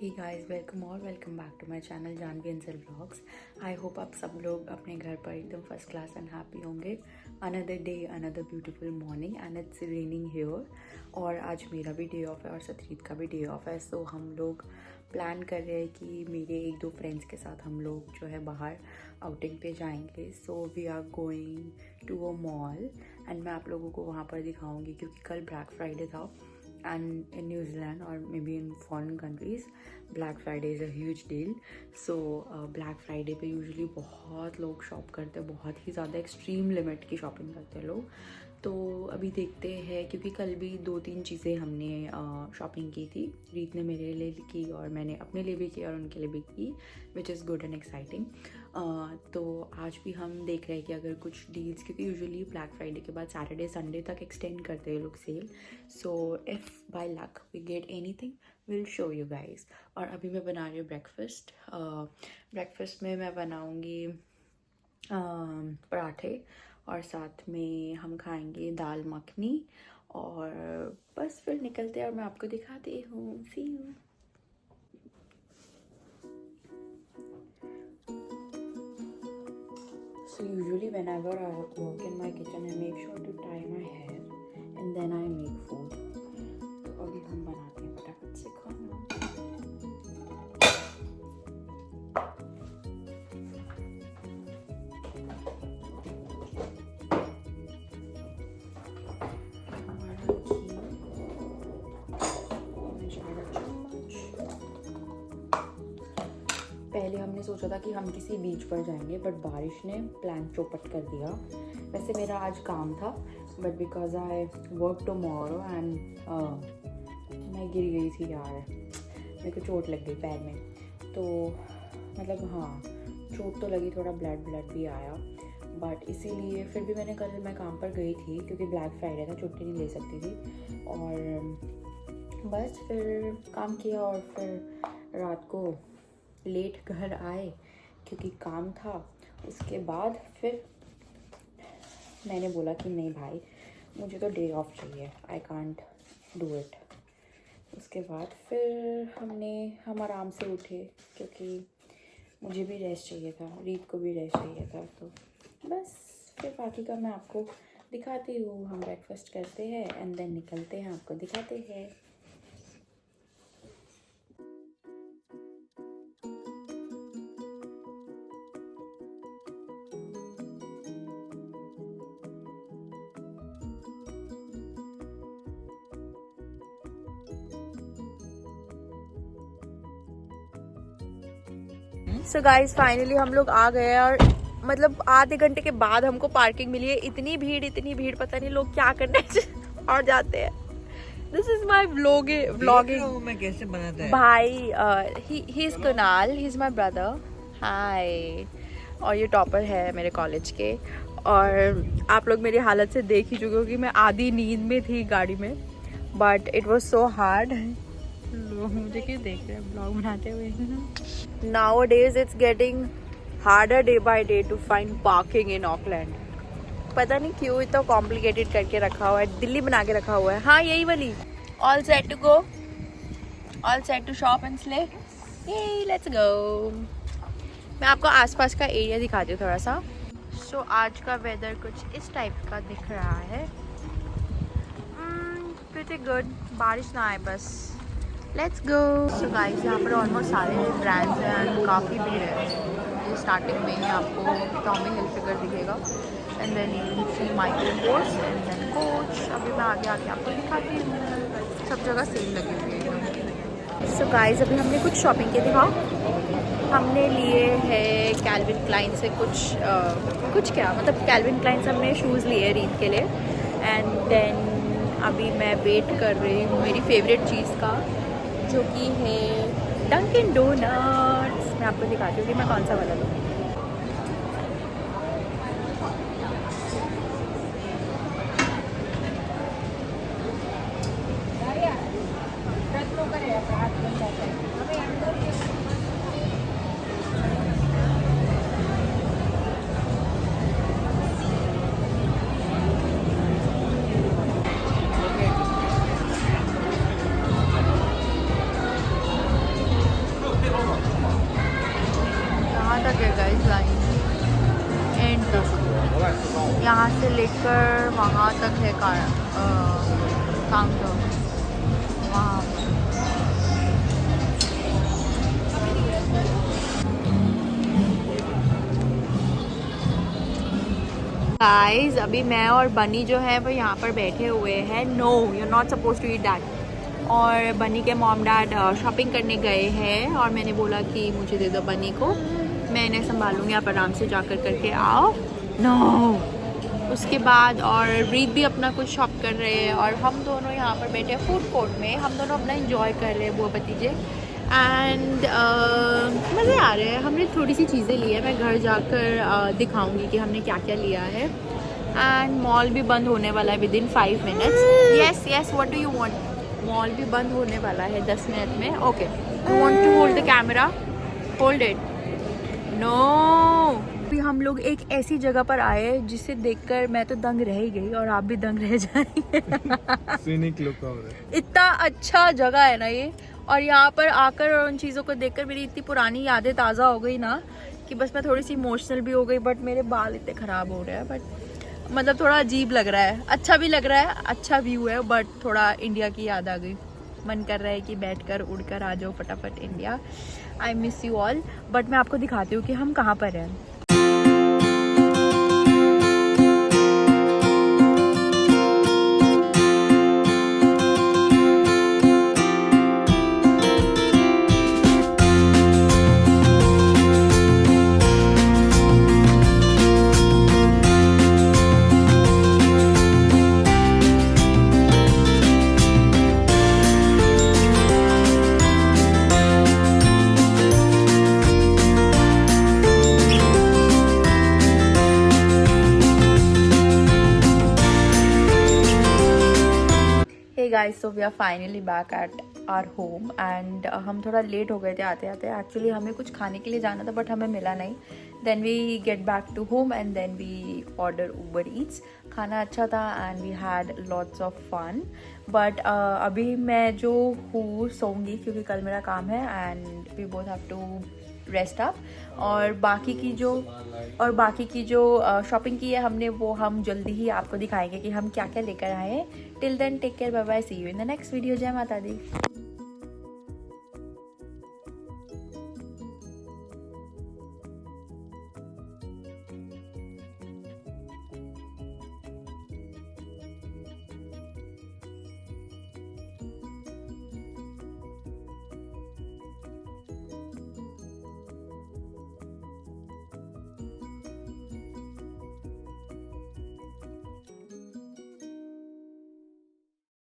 Hey guys, welcome back to my channel Janvi Ansal vlogs. I hope आप सब लोग अपने घर पर एकदम फर्स्ट क्लास एंड हैप्पी होंगे। Another day, another beautiful morning and it's raining here. और आज मेरा भी डे ऑफ है और सतरीत का भी डे ऑफ है। सो हम लोग प्लान कर रहे हैं कि मेरे एक दो फ्रेंड्स के साथ हम लोग जो है बाहर आउटिंग पे जाएंगे। So we are going to a mall and मैं आप लोगों को वहाँ पर दिखाऊंगी क्योंकि कल ब्लैक फ्राइडे था and in New Zealand or maybe in foreign countries Black Friday is a huge deal. So Black Friday पे usually बहुत लोग शॉप करते हैं, बहुत ही ज़्यादा एक्सट्रीम लिमिट की शॉपिंग करते हैं लोग। तो अभी देखते हैं क्योंकि कल भी 2-3 चीज़ें हमने शॉपिंग की थी। रीत ने मेरे लिए की और मैंने अपने लिए भी की और उनके लिए भी की, which is good and exciting. तो आज भी हम देख रहे हैं कि अगर कुछ डील्स, क्योंकि यूजुअली ब्लैक फ्राइडे के बाद सैटरडे संडे तक एक्सटेंड करते हैं लोग sale. So if by luck we get anything will show you guys. और अभी मैं बना रही हूँ ब्रेकफास्ट। ब्रेकफास्ट में मैं बनाऊँगी पराठे और साथ में हम खाएंगे दाल मखनी और बस फिर निकलते हैं और मैं आपको दिखाती हूँ। सी you. So usually whenever I work in my kitchen I make sure to tie my hair and then I make food. तो अभी हम बनाते हैं फटाफट से खाना। पहले हमने सोचा था कि हम किसी बीच पर जाएंगे बट बारिश ने प्लान चौपट कर दिया। वैसे मेरा आज काम था but because I work tomorrow and मैं गिर गई थी यार, मेरे को चोट लग गई पैर में। तो मतलब हाँ, चोट तो लगी, थोड़ा ब्लड भी आया बट इसीलिए फिर भी मैं काम पर गई थी क्योंकि ब्लैक फ्राइडे था, छुट्टी नहीं ले सकती थी। और बस फिर काम किया और फिर रात को लेट घर आए क्योंकि काम था। उसके बाद फिर मैंने बोला कि नहीं भाई, मुझे तो डे ऑफ चाहिए, आई कांट डू इट। उसके बाद फिर हम आराम से उठे क्योंकि मुझे भी रेस्ट चाहिए था, रीत को भी रेस्ट चाहिए था। तो बस फिर बाकी का मैं आपको दिखाती हूँ। हम ब्रेकफास्ट करते हैं एंड देन निकलते हैं, आपको दिखाते हैं। सो गाइज फाइनली हम लोग आ गए और मतलब आधे घंटे के बाद हमको पार्किंग मिली है। इतनी भीड़, पता नहीं लोग क्या करने और जाते हैं। This is my vlogging. मैं कैसे बनाता है भाई he is Kunal, he is my brother. Hi. और ये टॉपर है मेरे कॉलेज के। और आप लोग मेरी हालत से देख ही चुके हो कि मैं आधी नींद में थी गाड़ी में, but it was so hard. लोग मुझे क्यों देख रहे हैं ब्लॉग बनाते हुए। Nowadays it's getting harder day by day to find parking in Auckland. पता नहीं क्यों इतना कॉम्प्लिकेटेड करके रखा हुआ है, दिल्ली बना के रखा हुआ है। हाँ यही वाली। All set to go, all set to shop and slay. Yay, let's go. मैं आपको आसपास का एरिया दिखाती हूँ थोड़ा सा। So आज का वेदर कुछ इस टाइप का दिख रहा है। Pretty good. बारिश ना आए बस। Let's go. सो गाइस यहाँ पर ऑलमोस्ट सारे ब्रांड्स हैं एंड काफ़ी भीड़ है। स्टार्टिंग में ही आपको टॉमी हिलफिगर दिखेगा and then you see Michael Kors and then Coach. अभी मैं आगे आपको दिखाती हूँ। सब जगह सेल लगी हुई है। सो गाइस अभी हमने कुछ शॉपिंग की थी। हाँ हमने लिए हैं कैल्विन क्लाइन से कुछ क्या मतलब कैल्विन क्लाइन से हमने शूज़ लिए रीत के लिए। एंड देन अभी मैं वेट कर रही हूँ मेरी फेवरेट चीज़ का, जो कि है डंकिन डोनट्स। मैं आपको दिखाती हूँ कि मैं कौन सा वाला लूँ। तक है काउंटर वहाँ पर। गाइस अभी मैं और बनी जो है वो यहाँ पर बैठे हुए हैं। No you not suppose to eat that. और बनी के मॉम डैड शॉपिंग करने गए हैं और मैंने बोला कि मुझे दे दो बनी को, मैं इन्हें संभालूंगी, आप आराम से जाकर करके आओ। नो उसके बाद और रीत भी अपना कुछ शॉप कर रहे हैं और हम दोनों यहाँ पर बैठे हैं फूड कोर्ट में। हम दोनों अपना इंजॉय कर रहे हैं वो भतीजे एंड मज़े आ रहे हैं। हमने थोड़ी सी चीज़ें ली है, मैं घर जाकर दिखाऊंगी कि हमने क्या क्या लिया है। एंड मॉल भी बंद होने वाला है within 5 minutes. Yes yes what do you want? Mall भी बंद होने वाला है 10 मिनट में। Okay you want to hold the camera? Hold it. No अभी हम लोग एक ऐसी जगह पर आए जिसे देखकर मैं तो दंग रह ही गई और आप भी दंग रह जाएंगे। सीनिक लुक हो रहा है। इतना अच्छा जगह है ना ये, और यहाँ पर आकर और उन चीज़ों को देखकर मेरी इतनी पुरानी यादें ताज़ा हो गई ना कि बस मैं थोड़ी सी इमोशनल भी हो गई। बट मेरे बाल इतने ख़राब हो रहे हैं, बट मतलब थोड़ा अजीब लग रहा है। अच्छा भी लग रहा है, अच्छा व्यू है, बट थोड़ा इंडिया की याद आ गई। मन कर रहा है कि बैठकर उड़कर आ जाओ फटाफट India. I miss you all. But मैं आपको दिखाती हूँ कि हम कहाँ पर हैं। Guys so we are finally back at our home and हम थोड़ा लेट हो गए थे आते आते। एक्चुअली हमें कुछ खाने के लिए जाना था बट हमें मिला नहीं। Then we get back to home and then we order Uber Eats. खाना अच्छा था and we had lots of fun. But अभी मैं जो हूँ सोऊंगी क्योंकि कल मेरा काम है and we both have to rest up. और बाकी की जो शॉपिंग की है हमने वो हम जल्दी ही आपको दिखाएंगे कि हम क्या क्या लेकर आए हैं। Till then take care, bye bye, see you in the next video. जय माता दी।